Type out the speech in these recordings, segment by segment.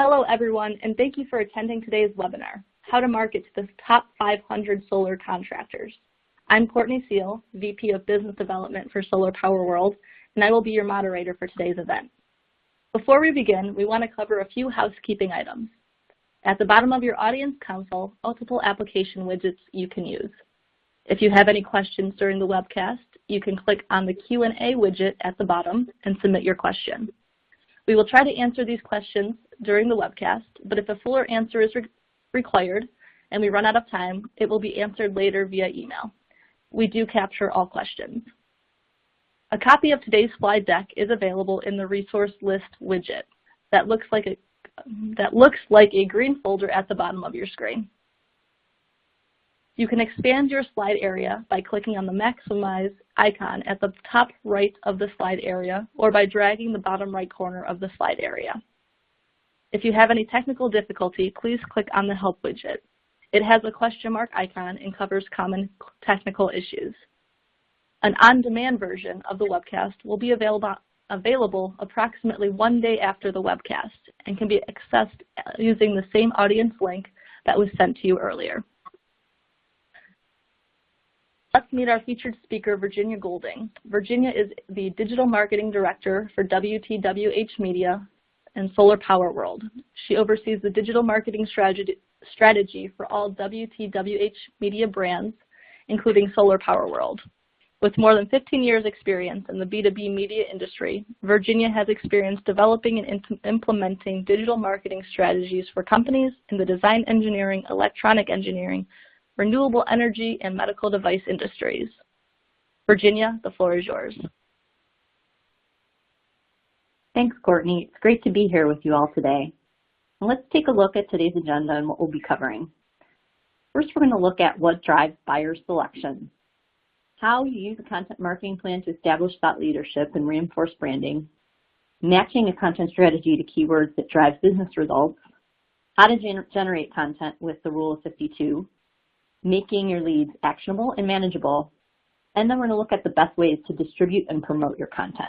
Hello everyone, and thank you for attending today's webinar, How to Market to the Top 500 Solar Contractors. I'm Courtney Seal, VP of Business Development for Solar Power World, and I will be your moderator for today's event. Before we begin, we want to cover a few housekeeping items. At the bottom of your audience console, multiple application widgets you can use. If you have any questions during the webcast, you can click on the Q&A widget at the bottom and submit your question. We will try to answer these questions during the webcast, but if a fuller answer is required and we run out of time, it will be answered later via email. We do capture all questions. A copy of today's slide deck is available in the resource list widget that looks like a green folder at the bottom of your screen. You can expand your slide area by clicking on the maximize icon at the top right of the slide area or by dragging the bottom right corner of the slide area. If you have any technical difficulty, please click on the help widget. It has a question mark icon and covers common technical issues. An on-demand version of the webcast will be available approximately 1 day after the webcast and can be accessed using the same audience link that was sent to you earlier. Let's meet our featured speaker, Virginia Golding. Virginia is the Digital Marketing Director for WTWH Media and Solar Power World. She oversees the digital marketing strategy for all WTWH Media brands, including Solar Power World. With more than 15 years experience in the B2B media industry, Virginia has experience developing and implementing digital marketing strategies for companies in the design engineering, electronic engineering, renewable energy, and medical device industries. Virginia, the floor is yours. Thanks, Courtney. It's great to be here with you all today. Let's take a look at today's agenda and what we'll be covering. First, we're going to look at what drives buyer selection, how you use a content marketing plan to establish thought leadership and reinforce branding, matching a content strategy to keywords that drives business results, how to generate content with the Rule of 52, making your leads actionable and manageable, and then we're going to look at the best ways to distribute and promote your content.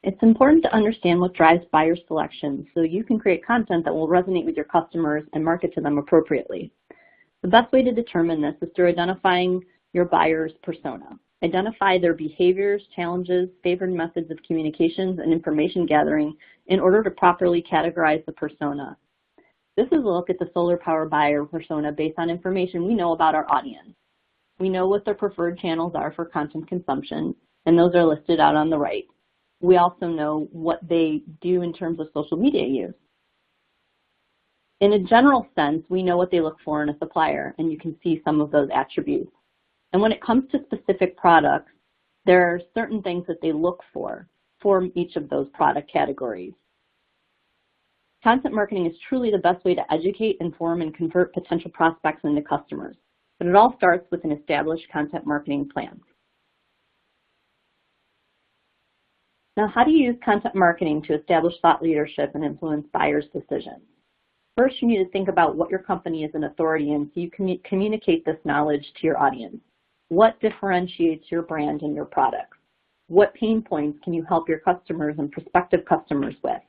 It's important to understand what drives buyer selection so you can create content that will resonate with your customers and market to them appropriately. The best way to determine this is through identifying your buyer's persona. Identify their behaviors, challenges, favored methods of communications, and information gathering in order to properly categorize the persona. This is a look at the solar power buyer persona based on information we know about our audience. We know what their preferred channels are for content consumption, and those are listed out on the right. We also know what they do in terms of social media use. In a general sense, we know what they look for in a supplier, and you can see some of those attributes. And when it comes to specific products, there are certain things that they look for each of those product categories. Content marketing is truly the best way to educate, inform, and convert potential prospects into customers. But it all starts with an established content marketing plan. Now, how do you use content marketing to establish thought leadership and influence buyers' decisions? First, you need to think about what your company is an authority in so you can communicate this knowledge to your audience. What differentiates your brand and your products? What pain points can you help your customers and prospective customers with?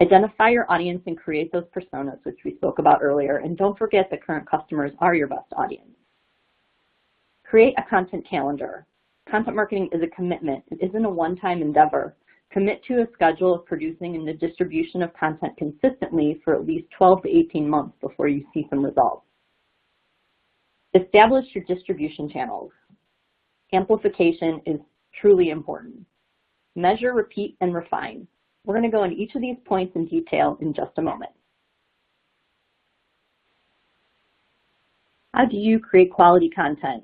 Identify your audience and create those personas, which we spoke about earlier, and don't forget that current customers are your best audience. Create a content calendar. Content marketing is a commitment. It isn't a one-time endeavor. Commit to a schedule of producing and the distribution of content consistently for at least 12 to 18 months before you see some results. Establish your distribution channels. Amplification is truly important. Measure, repeat, and refine. We're going to go into each of these points in detail in just a moment. How do you create quality content?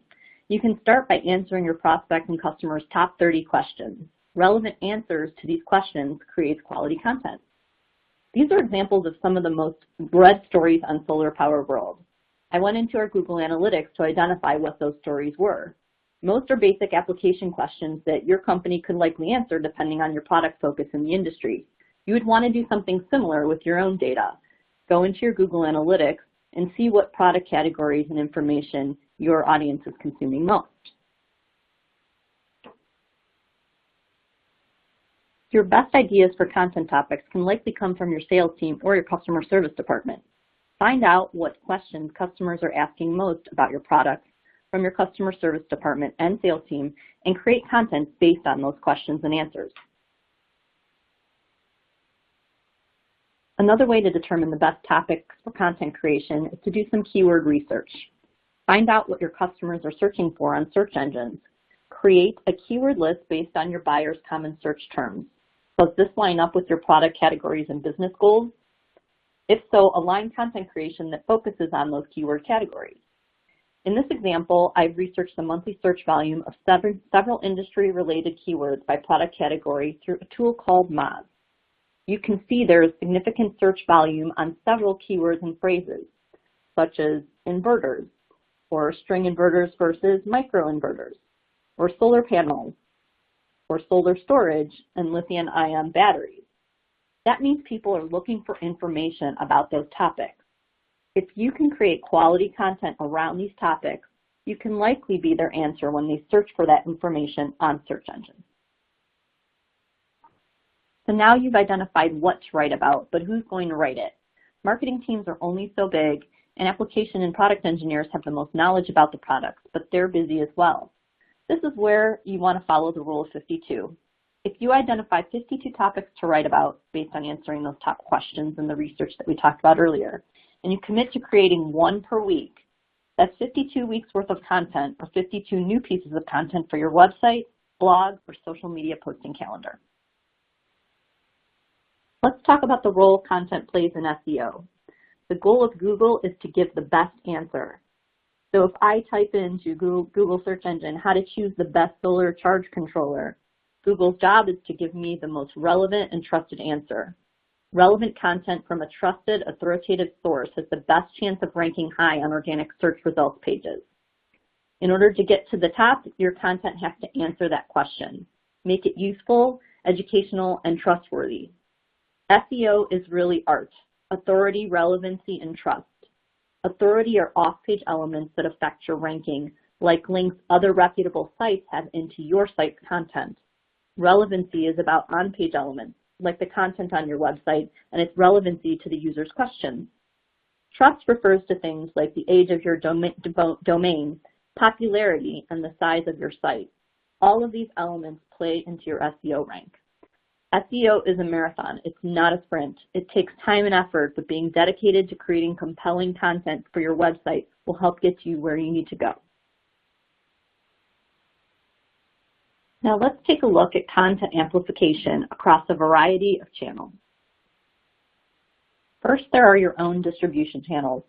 You can start by answering your prospect and customers' top 30 questions. Relevant answers to these questions creates quality content. These are examples of some of the most read stories on Solar Power World. I went into our Google Analytics to identify what those stories were. Most are basic application questions that your company could likely answer depending on your product focus in the industry. You would want to do something similar with your own data. Go into your Google Analytics and see what product categories and information your audience is consuming most. Your best ideas for content topics can likely come from your sales team or your customer service department. Find out what questions customers are asking most about your products from your customer service department and sales team and create content based on those questions and answers. Another way to determine the best topics for content creation is to do some keyword research. Find out what your customers are searching for on search engines. Create a keyword list based on your buyers' common search terms. Does this line up with your product categories and business goals? If so, align content creation that focuses on those keyword categories. In this example, I've researched the monthly search volume of several industry-related keywords by product category through a tool called Moz. You can see there is significant search volume on several keywords and phrases, such as inverters, or string inverters versus microinverters, or solar panels, or solar storage and lithium-ion batteries. That means people are looking for information about those topics. If you can create quality content around these topics, you can likely be their answer when they search for that information on search engines. So now you've identified what to write about, but who's going to write it? Marketing teams are only so big, and application and product engineers have the most knowledge about the products, but they're busy as well. This is where you want to follow the rule of 52. If you identify 52 topics to write about based on answering those top questions in the research that we talked about earlier, and you commit to creating one per week, that's 52 weeks worth of content or 52 new pieces of content for your website, blog, or social media posting calendar. Let's talk about the role content plays in SEO. The goal of Google is to give the best answer. So if I type into Google search engine how to choose the best solar charge controller, Google's job is to give me the most relevant and trusted answer. Relevant content from a trusted, authoritative source has the best chance of ranking high on organic search results pages. In order to get to the top, your content has to answer that question. Make it useful, educational, and trustworthy. SEO is really art: authority, relevancy, and trust. Authority are off-page elements that affect your ranking, like links other reputable sites have into your site's content. Relevancy is about on-page elements, like the content on your website and its relevancy to the user's questions. Trust refers to things like the age of your domain, popularity, and the size of your site. All of these elements play into your SEO rank. SEO is a marathon. It's not a sprint. It takes time and effort, but being dedicated to creating compelling content for your website will help get you where you need to go. Now let's take a look at content amplification across a variety of channels. First, there are your own distribution channels.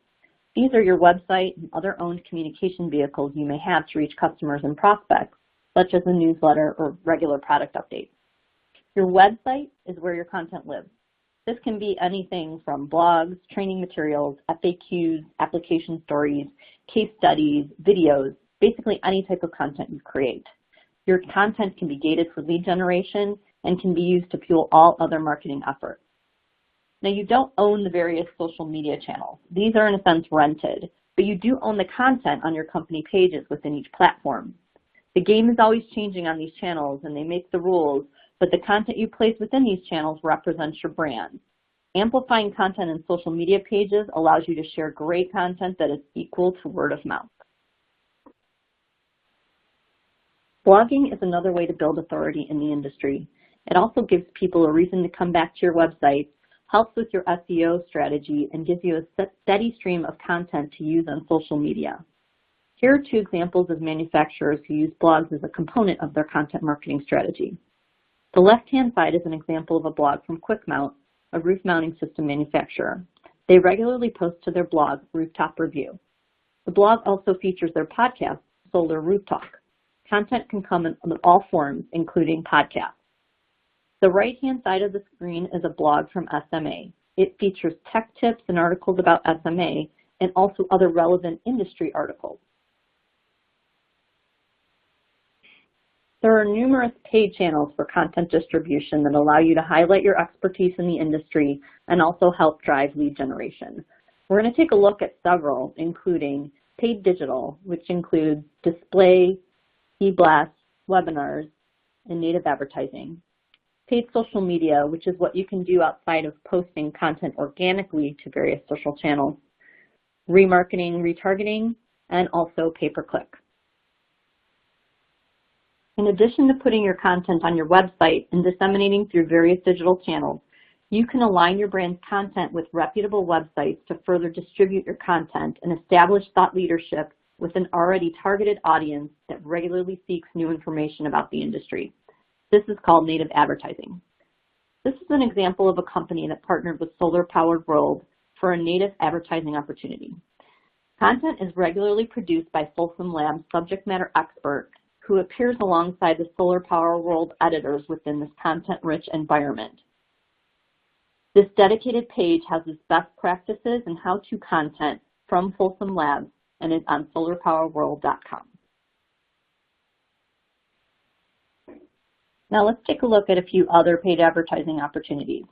These are your website and other owned communication vehicles you may have to reach customers and prospects, such as a newsletter or regular product updates. Your website is where your content lives. This can be anything from blogs, training materials, FAQs, application stories, case studies, videos, basically any type of content you create. Your content can be gated for lead generation and can be used to fuel all other marketing efforts. Now, you don't own the various social media channels. These are in a sense rented, but you do own the content on your company pages within each platform. The game is always changing on these channels and they make the rules, but the content you place within these channels represents your brand. Amplifying content in social media pages allows you to share great content that is equal to word of mouth. Blogging is another way to build authority in the industry. It also gives people a reason to come back to your website, helps with your SEO strategy, and gives you a steady stream of content to use on social media. Here are two examples of manufacturers who use blogs as a component of their content marketing strategy. The left-hand side is an example of a blog from QuickMount, a roof mounting system manufacturer. They regularly post to their blog, Rooftop Review. The blog also features their podcast, Solar Roof Talk. Content can come in all forms, including podcasts. The right-hand side of the screen is a blog from SMA. It features tech tips and articles about SMA and also other relevant industry articles. There are numerous paid channels for content distribution that allow you to highlight your expertise in the industry and also help drive lead generation. We're going to take a look at several, including paid digital, which includes display, e-blasts, webinars, and native advertising. Paid social media, which is what you can do outside of posting content organically to various social channels. Remarketing, retargeting, and also pay-per-click. In addition to putting your content on your website and disseminating through various digital channels, you can align your brand's content with reputable websites to further distribute your content and establish thought leadership with an already targeted audience that regularly seeks new information about the industry. This is called native advertising. This is an example of a company that partnered with Solar Powered World for a native advertising opportunity. Content is regularly produced by Folsom Labs subject matter expert who appears alongside the Solar Power World editors within this content-rich environment. This dedicated page has its best practices and how-to content from Folsom Labs and is on solarpowerworld.com. Now let's take a look at a few other paid advertising opportunities.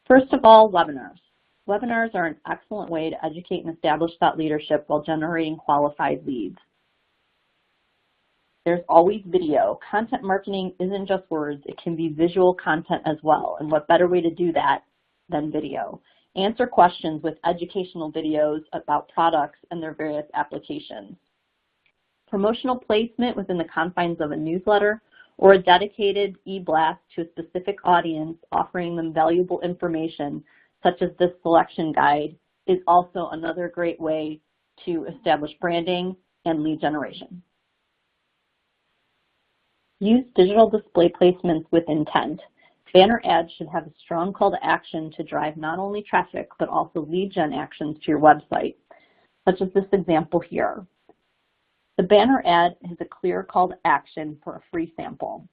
First of all, webinars. Webinars are an excellent way to educate and establish thought leadership while generating qualified leads. There's always video. Content marketing isn't just words, it can be visual content as well. And what better way to do that than video? Answer questions with educational videos about products and their various applications. Promotional placement within the confines of a newsletter or a dedicated e-blast to a specific audience offering them valuable information such as this selection guide is also another great way to establish branding and lead generation. Use digital display placements with intent. Banner ads should have a strong call to action to drive not only traffic but also lead gen actions to your website, such as this example here. The banner ad has a clear call to action for a free sample.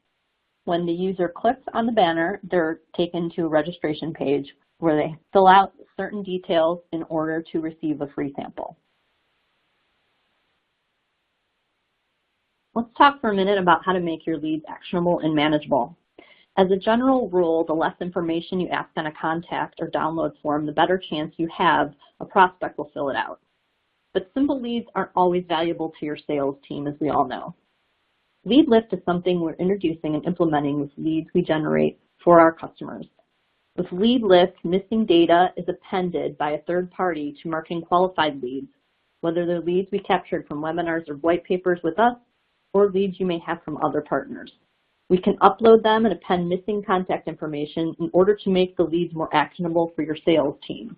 When the user clicks on the banner, they're taken to a registration page where they fill out certain details in order to receive a free sample. Let's talk for a minute about how to make your leads actionable and manageable. As a general rule, the less information you ask on a contact or download form, the better chance you have a prospect will fill it out. But simple leads aren't always valuable to your sales team, as we all know. Lead lift is something we're introducing and implementing with leads we generate for our customers. With lead lift, missing data is appended by a third party to marketing qualified leads, whether they're leads we captured from webinars or white papers with us, or leads you may have from other partners. We can upload them and append missing contact information in order to make the leads more actionable for your sales team.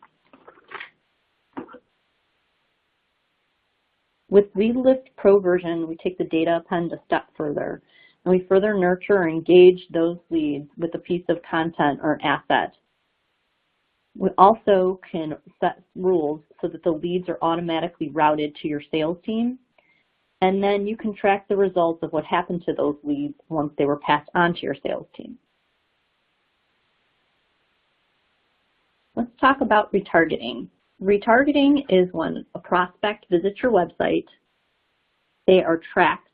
With Lead Lift Pro version, we take the data append a step further, and we further nurture or engage those leads with a piece of content or an asset. We also can set rules so that the leads are automatically routed to your sales team, and then you can track the results of what happened to those leads once they were passed on to your sales team. Let's talk about retargeting. Retargeting is when a prospect visits your website, they are tracked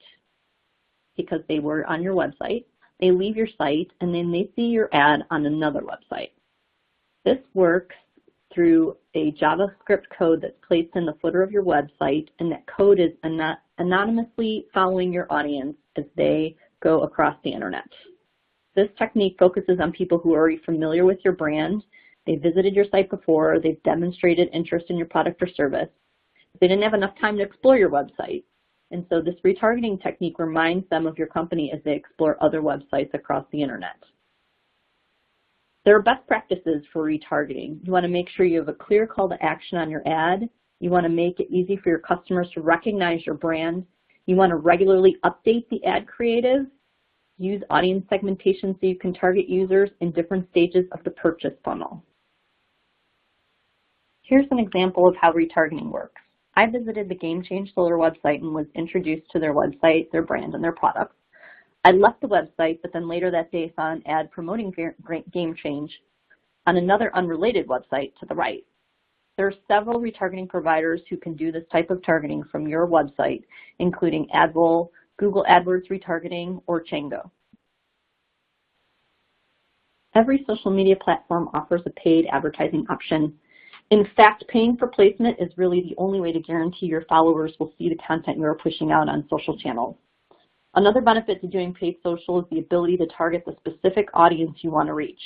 because they were on your website, they leave your site, and then they see your ad on another website. This works through a JavaScript code that's placed in the footer of your website, and that code is anonymously following your audience as they go across the internet. This technique focuses on people who are already familiar with your brand. They visited your site before, they've demonstrated interest in your product or service. They didn't have enough time to explore your website. And so this retargeting technique reminds them of your company as they explore other websites across the internet. There are best practices for retargeting. You want to make sure you have a clear call to action on your ad. You want to make it easy for your customers to recognize your brand. You want to regularly update the ad creative. Use audience segmentation so you can target users in different stages of the purchase funnel. Here's an example of how retargeting works. I visited the Game Change Solar website and was introduced to their website, their brand, and their products. I left the website, but then later that day saw an ad promoting Game Change on another unrelated website to the right. There are several retargeting providers who can do this type of targeting from your website, including AdWords, Google AdWords retargeting, or Chango. Every social media platform offers a paid advertising option. In fact, paying for placement is really the only way to guarantee your followers will see the content you are pushing out on social channels. Another benefit to doing paid social is the ability to target the specific audience you want to reach.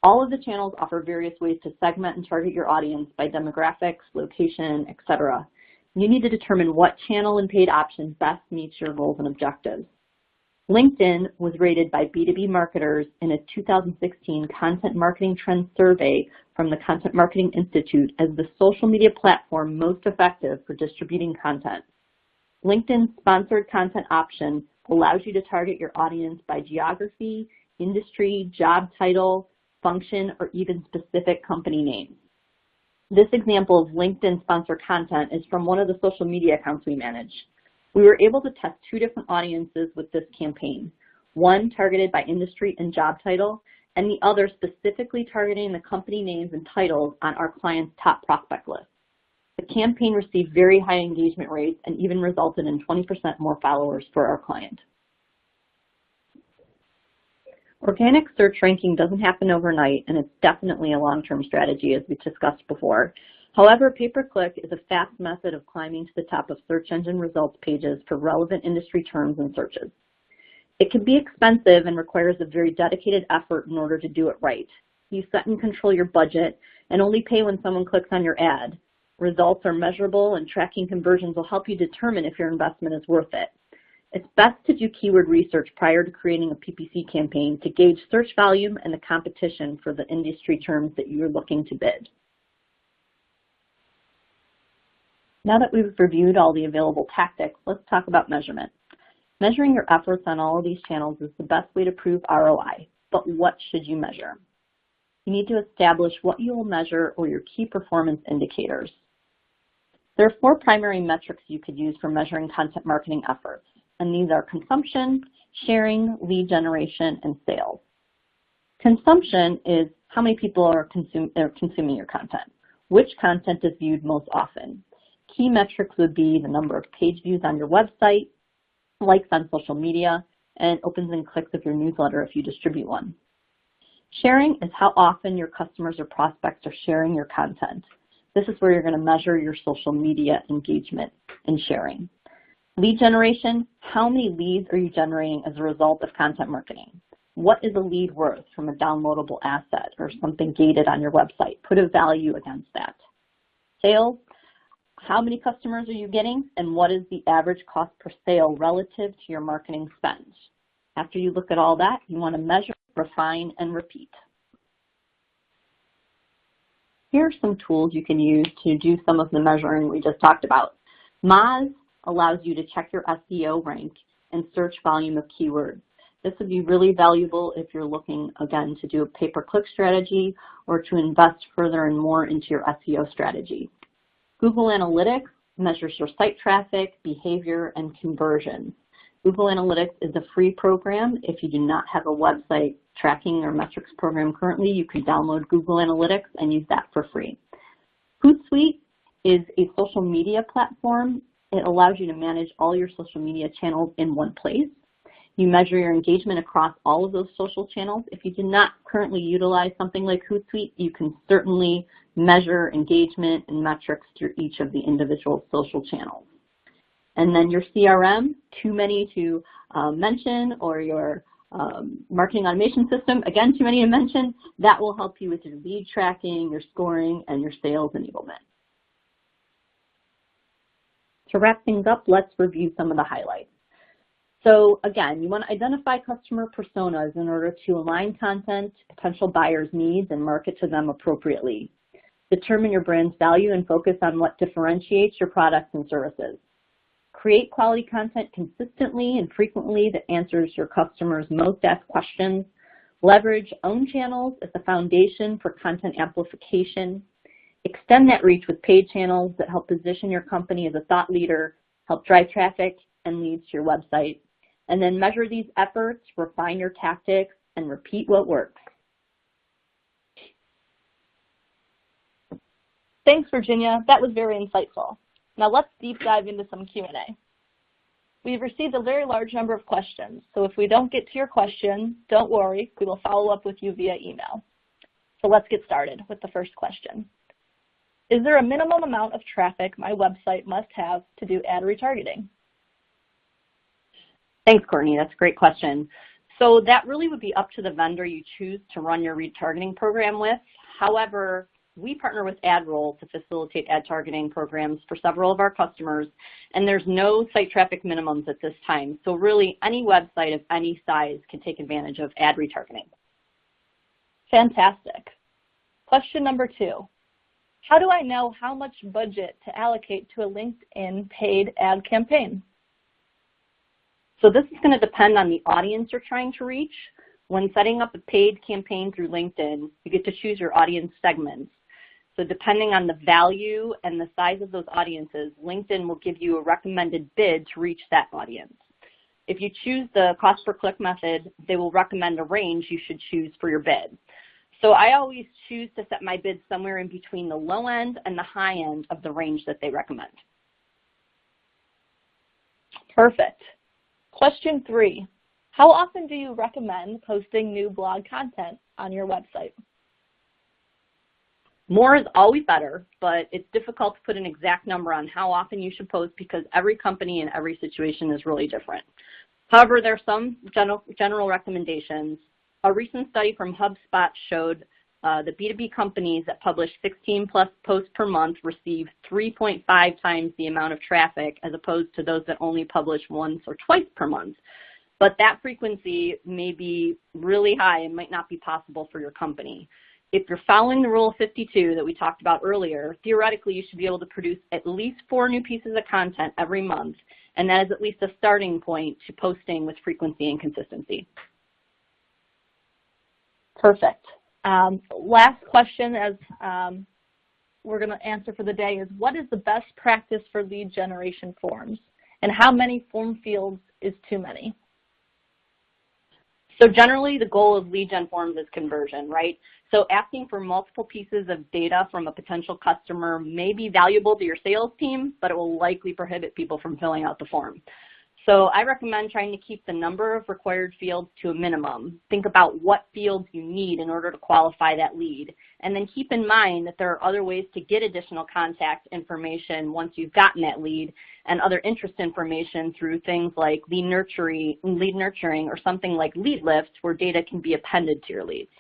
All of the channels offer various ways to segment and target your audience by demographics, location, etc. You need to determine what channel and paid option best meets your goals and objectives. LinkedIn was rated by B2B marketers in a 2016 Content Marketing Trends survey from the Content Marketing Institute as the social media platform most effective for distributing content. LinkedIn's sponsored content option allows you to target your audience by geography, industry, job title, function, or even specific company names. This example of LinkedIn sponsored content is from one of the social media accounts we manage. We were able to test 2 different audiences with this campaign, one targeted by industry and job title, and the other specifically targeting the company names and titles on our client's top prospect list. The campaign received very high engagement rates and even resulted in 20% more followers for our client. Organic search ranking doesn't happen overnight, and it's definitely a long-term strategy, as we discussed before. However, pay-per-click is a fast method of climbing to the top of search engine results pages for relevant industry terms and searches. It can be expensive and requires a very dedicated effort in order to do it right. You set and control your budget and only pay when someone clicks on your ad. Results are measurable, and tracking conversions will help you determine if your investment is worth it. It's best to do keyword research prior to creating a PPC campaign to gauge search volume and the competition for the industry terms that you're looking to bid. Now that we've reviewed all the available tactics, let's talk about measurement. Measuring your efforts on all of these channels is the best way to prove ROI, but what should you measure? You need to establish what you will measure or your key performance indicators. There are 4 primary metrics you could use for measuring content marketing efforts, and these are consumption, sharing, lead generation, and sales. Consumption is how many people are consuming your content. Which content is viewed most often? Key metrics would be the number of page views on your website, likes on social media, and opens and clicks of your newsletter if you distribute one. Sharing is how often your customers or prospects are sharing your content. This is where you're going to measure your social media engagement and sharing. Lead generation, how many leads are you generating as a result of content marketing? What is a lead worth from a downloadable asset or something gated on your website? Put a value against that. Sales, how many customers are you getting, and what is the average cost per sale relative to your marketing spend? After you look at all that, you want to measure, refine, and repeat. Here are some tools you can use to do some of the measuring we just talked about. Moz allows you to check your SEO rank and search volume of keywords. This would be really valuable if you're looking, again, to do a pay-per-click strategy or to invest further and more into your SEO strategy. Google Analytics measures your site traffic, behavior, and conversion. Google Analytics is a free program. If you do not have a website tracking or metrics program currently, you can download Google Analytics and use that for free. Hootsuite is a social media platform. It allows you to manage all your social media channels in one place. You measure your engagement across all of those social channels. If you do not currently utilize something like Hootsuite, you can certainly measure engagement and metrics through each of the individual social channels. And then your CRM, too many to mention, or your marketing automation system, again, too many to mention, that will help you with your lead tracking, your scoring, and your sales enablement. To wrap things up, let's review some of the highlights. So again, you want to identify customer personas in order to align content to potential buyers' needs and market to them appropriately. Determine your brand's value and focus on what differentiates your products and services. Create quality content consistently and frequently that answers your customers' most asked questions. Leverage own channels as the foundation for content amplification. Extend that reach with paid channels that help position your company as a thought leader, help drive traffic and leads to your website. And then measure these efforts, refine your tactics, and repeat what works. Thanks, Virginia. That was very insightful. Now let's deep dive into some Q&A. We've received a very large number of questions, so if we don't get to your question, don't worry. We will follow up with you via email. So let's get started with the first question. Is there a minimum amount of traffic my website must have to do ad retargeting? Thanks, Courtney. That's a great question. So that really would be up to the vendor you choose to run your retargeting program with. However, we partner with AdRoll to facilitate ad targeting programs for several of our customers, and there's no site traffic minimums at this time. So really, any website of any size can take advantage of ad retargeting. Fantastic. Question number 2. How do I know how much budget to allocate to a LinkedIn paid ad campaign? So this is going to depend on the audience you're trying to reach. When setting up a paid campaign through LinkedIn, you get to choose your audience segments. So depending on the value and the size of those audiences, LinkedIn will give you a recommended bid to reach that audience. If you choose the cost per click method, they will recommend a range you should choose for your bid. So I always choose to set my bid somewhere in between the low end and the high end of the range that they recommend. Perfect. Question 3, how often do you recommend posting new blog content on your website? More is always better, but it's difficult to put an exact number on how often you should post because every company and every situation is really different. However, there are some general recommendations. A recent study from HubSpot showed the B2B companies that publish 16 plus posts per month receive 3.5 times the amount of traffic as opposed to those that only publish once or twice per month. But that frequency may be really high and might not be possible for your company. If you're following the rule of 52 that we talked about earlier, theoretically you should be able to produce at least 4 new pieces of content every month, and that is at least a starting point to posting with frequency and consistency. Perfect. Last question as we're going to answer for the day is, what is the best practice for lead generation forms, and how many form fields is too many? So generally the goal of lead gen forms is conversion, right? So asking for multiple pieces of data from a potential customer may be valuable to your sales team, but it will likely prohibit people from filling out the form. So I recommend trying to keep the number of required fields to a minimum. Think about what fields you need in order to qualify that lead. And then keep in mind that there are other ways to get additional contact information once you've gotten that lead and other interest information through things like lead nurturing or something like Lead Lift, where data can be appended to your leads.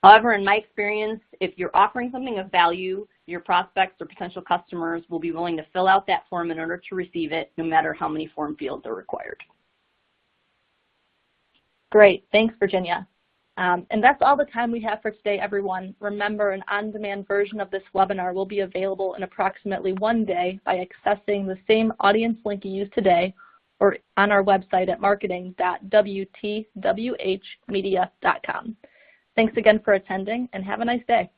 However, in my experience, if you're offering something of value, your prospects or potential customers will be willing to fill out that form in order to receive it, no matter how many form fields are required. Great. Thanks, Virginia. And that's all the time we have for today, everyone. Remember, an on-demand version of this webinar will be available in approximately 1 day by accessing the same audience link you used today or on our website at marketing.wtwhmedia.com. Thanks again for attending, and have a nice day.